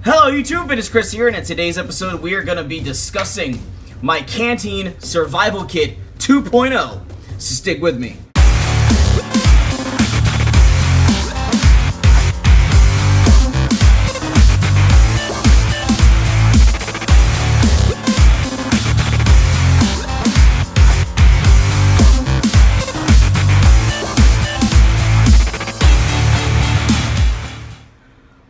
Hello YouTube, it is Chris here, and in today's episode we are going to be discussing my Canteen Survival Kit 2.0, so stick with me.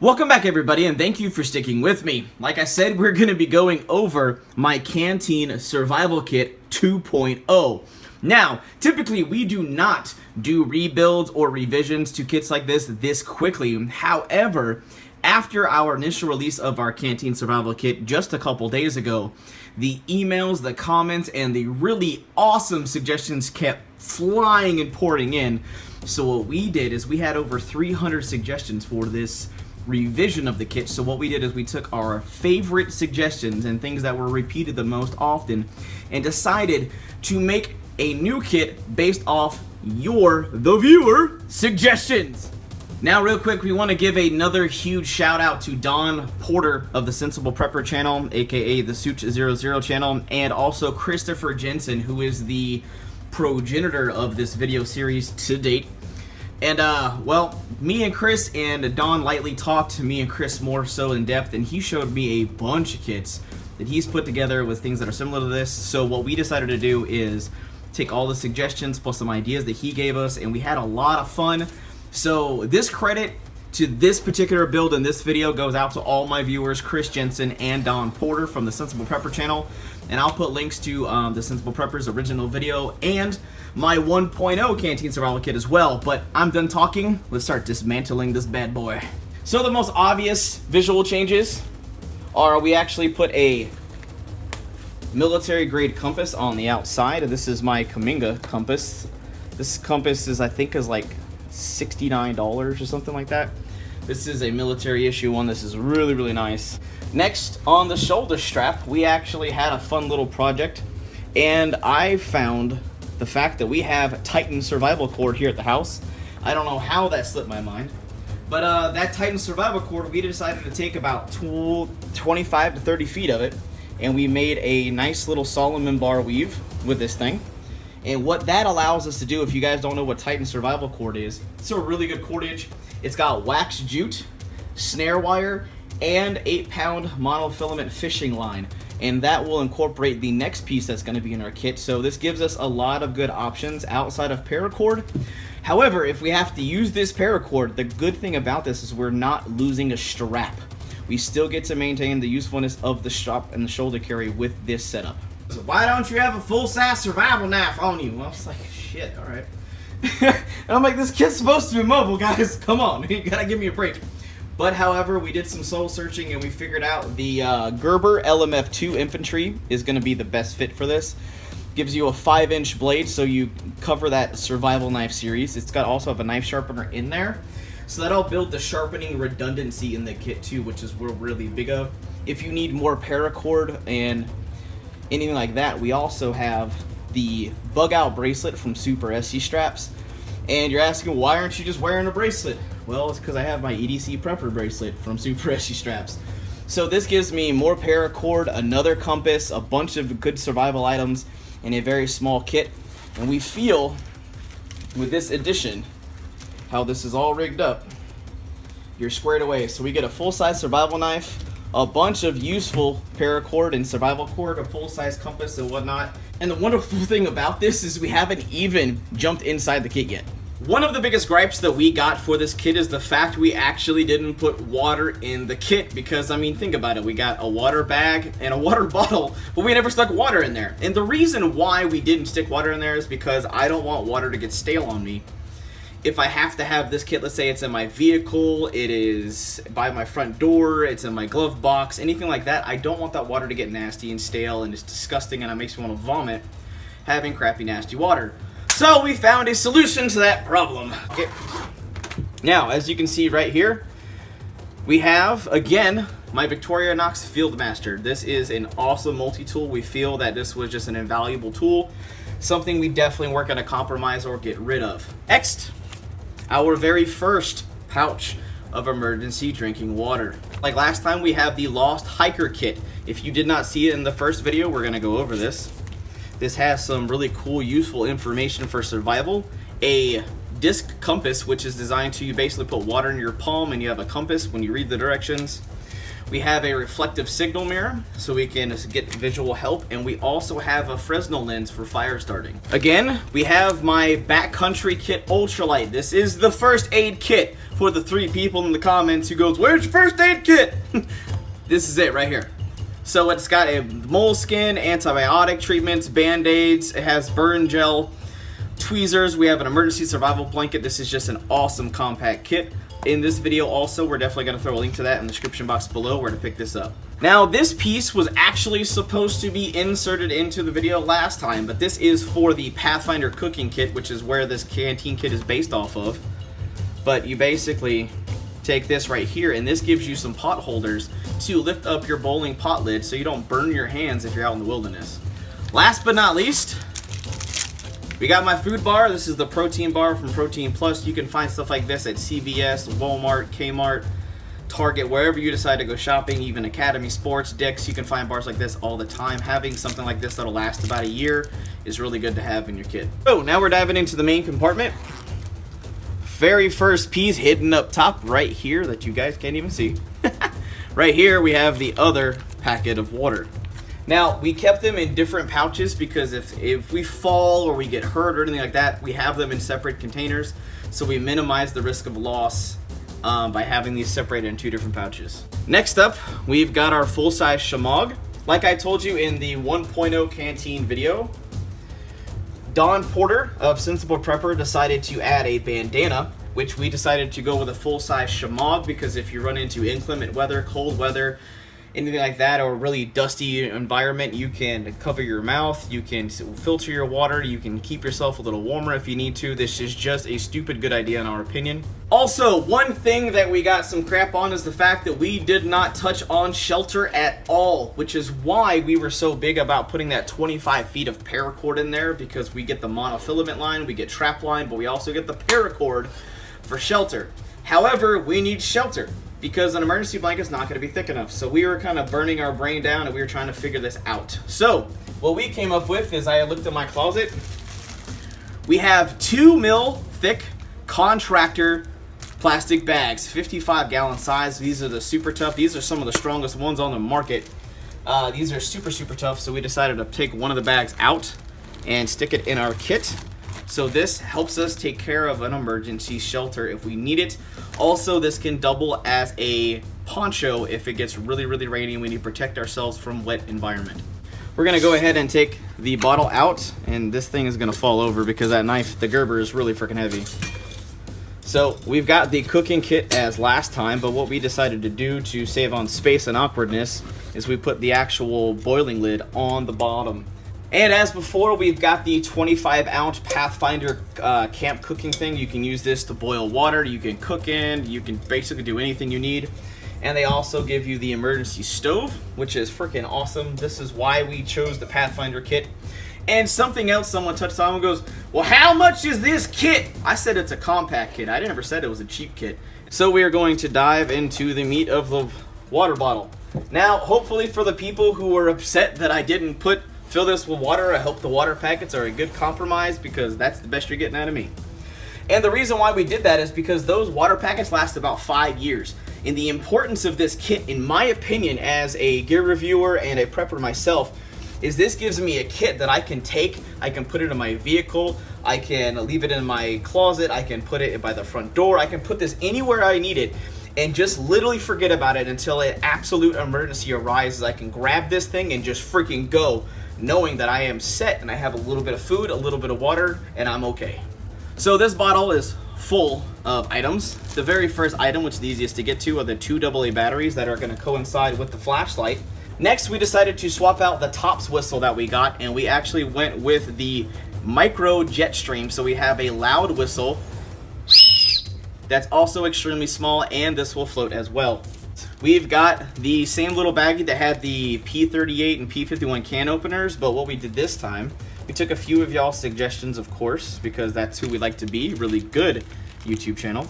Welcome back everybody, and thank you for sticking with me. Like I said, we're going to be going over my Canteen Survival Kit 2.0. Now, typically we do not do rebuilds or revisions to kits like this quickly. However, after our initial release of our Canteen Survival Kit just a couple days ago, the emails, the comments, and the really awesome suggestions kept flying and pouring in. So what we did is we had over 300 suggestions for this revision of the kit. So what we did is we took our favorite suggestions and things that were repeated the most often and decided to make a new kit based off the viewer suggestions. Now real quick, we want to give another huge shout out to Don Porter of the Sensible Prepper channel, aka the Such00 channel, and also Christopher Jensen, who is the progenitor of this video series to date. And, well, me and Chris and Don lightly talked to me and Chris more so in depth, and he showed me a bunch of kits that he's put together with things that are similar to this. So what we decided to do is take all the suggestions plus some ideas that he gave us, and we had a lot of fun. So this credit to this particular build in this video goes out to all my viewers, Chris Jensen and Don Porter from the Sensible Prepper channel. And I'll put links to the Sensible Prepper's original video and my 1.0 Canteen Survival Kit as well. But I'm done talking. Let's start dismantling this bad boy. So the most obvious visual changes are we actually put a military grade compass on the outside. This is my Kaminga compass. This compass is, I think, is like $69 or something like that. This is a military issue one. This is really, really nice. Next, on the shoulder strap, we actually had a fun little project, and I found the fact that we have Titan survival cord here at the house. I don't know how that slipped my mind, but that Titan survival cord, we decided to take about 25 to 30 feet of it, and we made a nice little Solomon bar weave with this thing. And what that allows us to do, if you guys don't know what Titan survival cord is, it's a really good cordage. It's got wax jute, snare wire, and 8-pound monofilament fishing line, and that will incorporate the next piece that's going to be in our kit. So this gives us a lot of good options outside of paracord. However, if we have to use this paracord, the good thing about this is we're not losing a strap. We still get to maintain the usefulness of the strap and the shoulder carry with this setup. So why don't you have a full-size survival knife on you? Well, I was like, shit, alright. And I'm like, this kit's supposed to be mobile, guys. Come on, you gotta give me a break. But however, we did some soul searching and we figured out the Gerber LMF2 Infantry is going to be the best fit for this. Gives you a 5-inch blade, so you cover that survival knife series. It's got also have a knife sharpener in there, so that'll build the sharpening redundancy in the kit too, which is we're really big of. If you need more paracord and anything like that, we also have the bug out bracelet from Super Esee straps. And you're asking, why aren't you just wearing a bracelet? Well, it's because I have my EDC prepper bracelet from Super Esee straps. So this gives me more paracord, another compass, a bunch of good survival items, and a very small kit. And we feel, with this addition, how this is all rigged up, you're squared away. So we get a full-size survival knife, a bunch of useful paracord and survival cord, a full-size compass and whatnot. And the wonderful thing about this is we haven't even jumped inside the kit yet. One of the biggest gripes that we got for this kit is the fact we actually didn't put water in the kit, because, I mean, think about it. We got a water bag and a water bottle, but we never stuck water in there. And the reason why we didn't stick water in there is because I don't want water to get stale on me. If I have to have this kit, let's say it's in my vehicle, it is by my front door, it's in my glove box, anything like that, I don't want that water to get nasty and stale and it's disgusting and it makes me want to vomit having crappy, nasty water. So we found a solution to that problem. Okay. Now, as you can see right here, we have, again, my Victorinox Fieldmaster. This is an awesome multi-tool. We feel that this was just an invaluable tool, something we definitely weren't going to compromise or get rid of. Next, our very first pouch of emergency drinking water. Like last time, we have the Lost Hiker Kit. If you did not see it in the first video, we're going to go over this. This has some really cool, useful information for survival. A disc compass, which is designed to basically put water in your palm and you have a compass when you read the directions. We have a reflective signal mirror so we can get visual help, and we also have a Fresnel lens for fire starting. Again, we have my backcountry kit UltraLight. This is the first aid kit for the 3 people in the comments who goes, "Where's your first aid kit?" This is it right here. So it's got a moleskin, antibiotic treatments, band-aids, it has burn gel, tweezers, we have an emergency survival blanket. This is just an awesome compact kit. In this video also, we're definitely going to throw a link to that in the description box below where to pick this up. Now, this piece was actually supposed to be inserted into the video last time, but this is for the Pathfinder cooking kit, which is where this Canteen kit is based off of. But you basically take this right here, and this gives you some pot holders to lift up your bowling pot lid so you don't burn your hands if you're out in the wilderness. Last but not least, we got my food bar. This is the protein bar from Protein Plus. You can find stuff like this at CVS, Walmart, Kmart, Target, wherever you decide to go shopping, even Academy Sports, Dick's. You can find bars like this all the time. Having something like this that'll last about a year is really good to have in your kit. So now we're diving into the main compartment. Very first piece hidden up top right here that you guys can't even see. Right here we have the other packet of water. Now, we kept them in different pouches because if we fall or we get hurt or anything like that, we have them in separate containers. So we minimize the risk of loss by having these separated in 2 different pouches. Next up, we've got our full-size Shemagh. Like I told you in the 1.0 Canteen video, Don Porter of Sensible Prepper decided to add a bandana, which we decided to go with a full-size Shemagh because if you run into inclement weather, cold weather, anything like that, or a really dusty environment, you can cover your mouth, you can filter your water, you can keep yourself a little warmer if you need to. This is just a stupid good idea in our opinion. Also, one thing that we got some crap on is the fact that we did not touch on shelter at all, which is why we were so big about putting that 25 feet of paracord in there, because we get the monofilament line, we get trap line, but we also get the paracord for shelter. However, we need shelter, because an emergency blanket is not going to be thick enough. So we were kind of burning our brain down and we were trying to figure this out. So what we came up with is I looked in my closet. We have 2 mil thick contractor plastic bags, 55-gallon size. These are the super tough. These are some of the strongest ones on the market. These are super tough. So we decided to take one of the bags out and stick it in our kit. So this helps us take care of an emergency shelter if we need it. Also, this can double as a poncho if it gets really rainy and we need to protect ourselves from wet environment. We're gonna go ahead and take the bottle out, and this thing is gonna fall over because that knife, the Gerber, is really freaking heavy. So we've got the cooking kit as last time, but what we decided to do to save on space and awkwardness is we put the actual boiling lid on the bottom. And as before, we've got the 25-ounce Pathfinder camp cooking thing. You can use this to boil water, you can cook in, you can basically do anything you need. And they also give you the emergency stove, which is freaking awesome. This is why we chose the Pathfinder kit. And something else someone touched on and goes, "Well, how much is this kit?" I said it's a compact kit. I never said it was a cheap kit. So we are going to dive into the meat of the water bottle. Now, hopefully for the people who were upset that I didn't fill this with water, I hope the water packets are a good compromise, because that's the best you're getting out of me. And the reason why we did that is because those water packets last about 5 years. And the importance of this kit, in my opinion, as a gear reviewer and a prepper myself, is this gives me a kit that I can take, I can put it in my vehicle, I can leave it in my closet, I can put it by the front door, I can put this anywhere I need it, and just literally forget about it until an absolute emergency arises. I can grab this thing and just freaking go, knowing that I am set and I have a little bit of food, a little bit of water, and I'm okay. So this bottle is full of items. The very first item, which is the easiest to get to, are the 2 AA batteries that are going to coincide with the flashlight. Next, we decided to swap out the tops whistle that we got, and we actually went with the micro jet stream. So we have a loud whistle that's also extremely small, and this will float as well. We've got the same little baggie that had the P38 and P51 can openers, but what we did this time, we took a few of y'all's suggestions, of course, because that's who we like to be, really good YouTube channel.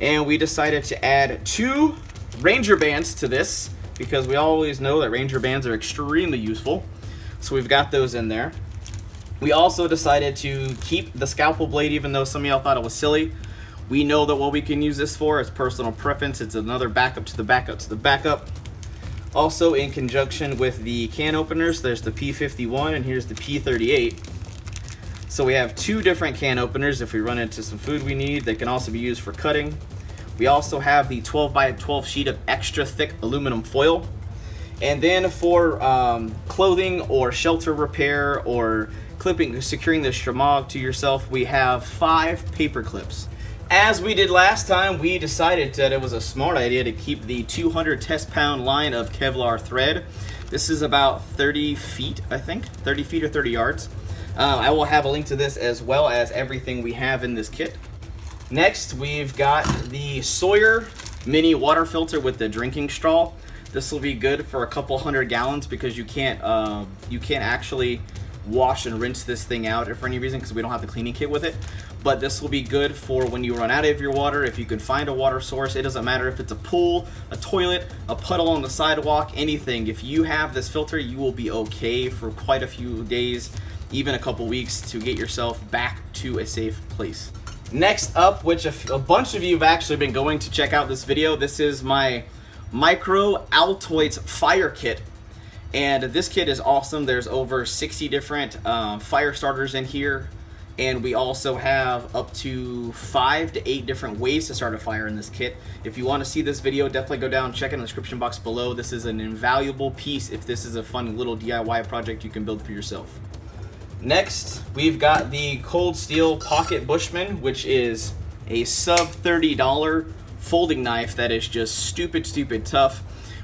And we decided to add 2 Ranger bands to this because we always know that Ranger bands are extremely useful. So we've got those in there. We also decided to keep the scalpel blade, even though some of y'all thought it was silly. We know that what we can use this for is personal preference. It's another backup to the backup to the backup. Also, in conjunction with the can openers, there's the P51 and here's the P38. So we have 2 different can openers if we run into some food we need. They can also be used for cutting. We also have the 12x12 sheet of extra thick aluminum foil. And then for clothing or shelter repair or securing the Shemagh to yourself, we have 5 paper clips. As we did last time, we decided that it was a smart idea to keep the 200 test pound line of Kevlar thread. This is about 30 feet, I think, 30 feet or 30 yards. I will have a link to this as well as everything we have in this kit. Next, we've got the Sawyer mini water filter with the drinking straw. This will be good for a couple 100 gallons because you can't actually wash and rinse this thing out for any reason because we don't have the cleaning kit with it. But this will be good for when you run out of your water. If you can find a water source, it doesn't matter if it's a pool, a toilet, a puddle on the sidewalk, anything. If you have this filter, you will be okay for quite a few days, even a couple weeks, to get yourself back to a safe place. Next up, which a bunch of you have actually been going to check out this video, this is my Micro Altoids fire kit. And this kit is awesome. There's over 60 different fire starters in here. And we also have up to 5 to 8 different ways to start a fire in this kit. If you want to see this video, definitely go down and check it in the description box below. This is an invaluable piece if this is a fun little DIY project you can build for yourself. Next, we've got the Cold Steel Pocket Bushman, which is a sub $30 folding knife that is just stupid tough.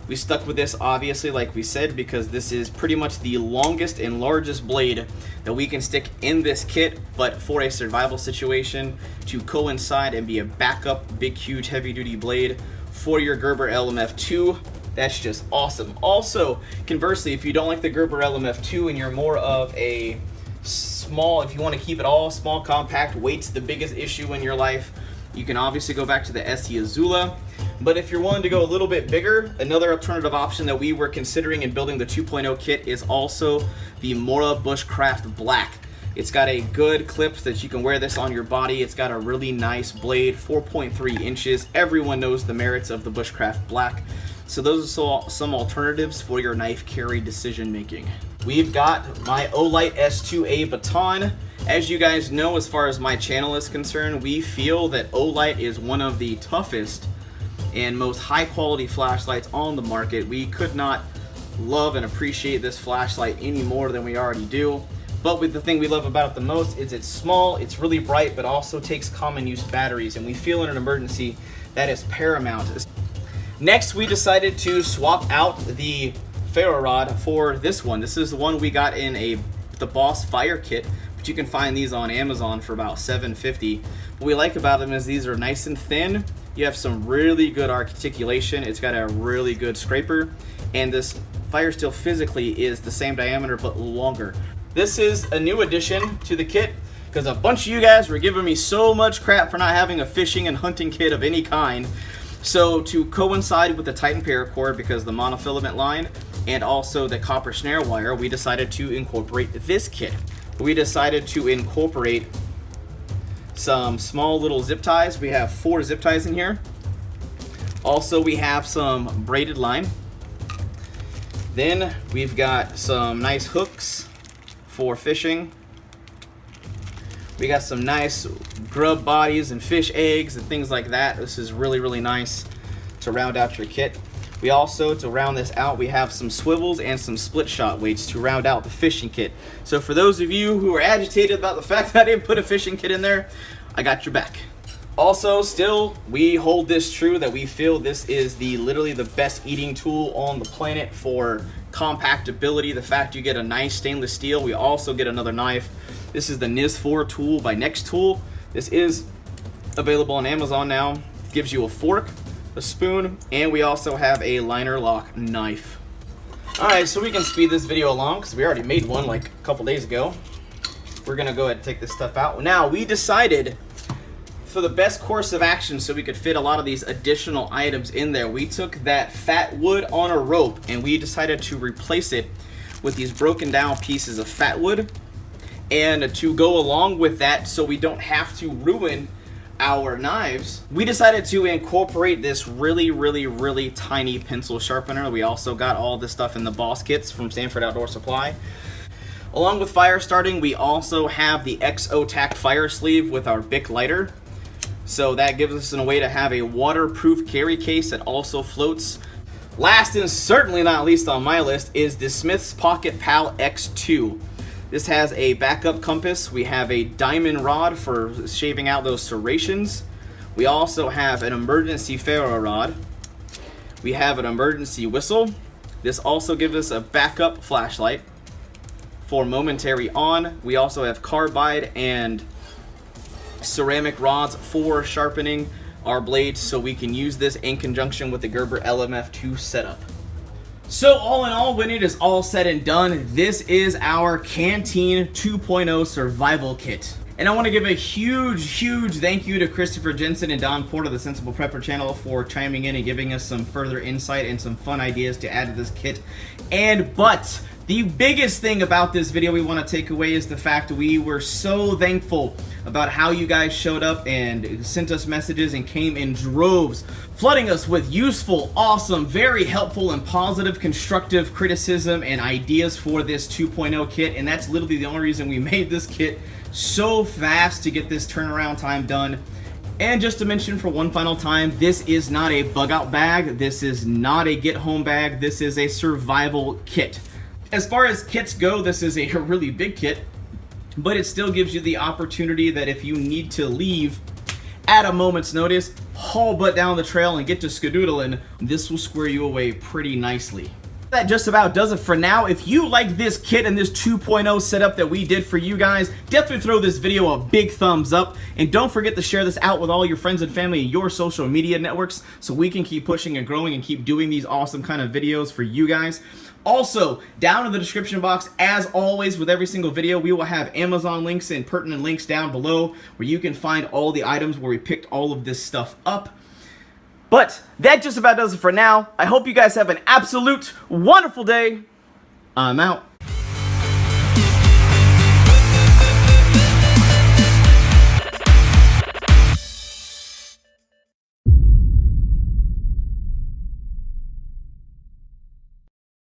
We stuck with this, obviously, like we said, because this is pretty much the longest and largest blade that we can stick in this kit, but for a survival situation to coincide and be a backup, big, huge, heavy-duty blade for your Gerber LMF2. That's just awesome. Also, conversely, if you don't like the Gerber LMF2 and you're more of a small, if you want to keep it all small, compact, weight's the biggest issue in your life, you can obviously go back to the Esee Izula. But if you're willing to go a little bit bigger, another alternative option that we were considering in building the 2.0 kit is also the Mora Bushcraft Black. It's got a good clip that you can wear this on your body. It's got a really nice blade, 4.3 inches. Everyone knows the merits of the Bushcraft Black. So those are some alternatives for your knife carry decision making. We've got my UltraLight S2A baton. As you guys know, as far as my channel is concerned, we feel that UltraLight is one of the toughest and most high quality flashlights on the market. We could not love and appreciate this flashlight any more than we already do. But with the thing we love about it the most is it's small, it's really bright, but also takes common use batteries, and we feel in an emergency that is paramount. Next, we decided to swap out the ferro rod for this one. This is the one we got in the Boss Fire Kit, but you can find these on Amazon for about $7.50. What we like about them is these are nice and thin. You have some really good articulation. It's got a really good scraper, and this fire steel physically is the same diameter but longer. This is a new addition to the kit because a bunch of you guys were giving me so much crap for not having a fishing and hunting kit of any kind. So to coincide with the Titan paracord, because the monofilament line and also the copper snare wire, we decided to incorporate this kit. We decided to incorporate some small little zip ties. We have 4 zip ties in here. Also, we have some braided line. Then we've got some nice hooks for fishing. We got some nice grub bodies and fish eggs and things like that. This is really, really nice to round out your kit. We also, to round this out, we have some swivels and some split shot weights to round out the fishing kit. So for those of you who are agitated about the fact that I didn't put a fishing kit in there, I got your back. Also, still, we hold this true that we feel this is literally the best eating tool on the planet for compactability. The fact you get a nice stainless steel. We also get another knife. This is the Knisfor tool by Nextool. This is available on Amazon now. It gives you a fork, a spoon, and we also have a liner lock knife. Alright, so we can speed this video along because we already made one like a couple days ago. We're gonna go ahead and take this stuff out. Now, we decided for the best course of action, so we could fit a lot of these additional items in there, we took that fat wood on a rope and we decided to replace it with these broken down pieces of fat wood. And to go along with that, so we don't have to ruin our knives, we decided to incorporate this really tiny pencil sharpener. We also got all this stuff in the boss kits from Stanford Outdoor Supply. Along with fire starting, we also have the Exotac fire sleeve with our Bic lighter. So that gives us a way to have a waterproof carry case that also floats. Last and certainly not least on my list is the Smith's Pocket Pal X2. This has a backup compass. We have a diamond rod for shaving out those serrations. We also have an emergency ferro rod. We have an emergency whistle. This also gives us a backup flashlight for momentary on. We also have carbide and ceramic rods for sharpening our blades, so we can use this in conjunction with the Gerber LMF2 setup. So all in all, when it is all said and done, this is our Canteen 2.0 survival kit. And I want to give a huge thank you to Christopher Jensen and Don Porter, the Sensible Prepper channel, for chiming in and giving us some further insight and some fun ideas to add to this kit. But the biggest thing about this video we want to take away is the fact that we were so thankful about how you guys showed up and sent us messages and came in droves, flooding us with useful, awesome, very helpful and positive constructive criticism and ideas for this 2.0 kit. And that's literally the only reason we made this kit so fast, to get this turnaround time done. And just to mention for one final time, this is not a bug out bag, this is not a get home bag, this is a survival kit. As far as kits go, this is a really big kit, but it still gives you the opportunity that if you need to leave at a moment's notice, haul butt down the trail and get to skedoodling, this will square you away pretty nicely. That just about does it for now. If you like this kit and this 2.0 setup that we did for you guys, definitely throw this video a big thumbs up, and don't forget to share this out with all your friends and family and your social media networks so we can keep pushing and growing and keep doing these awesome kind of videos for you guys. Also, down in the description box, as always with every single video, we will have Amazon links and pertinent links down below where you can find all the items where we picked all of this stuff up. But that just about does it for now. I hope you guys have an absolute wonderful day. I'm out.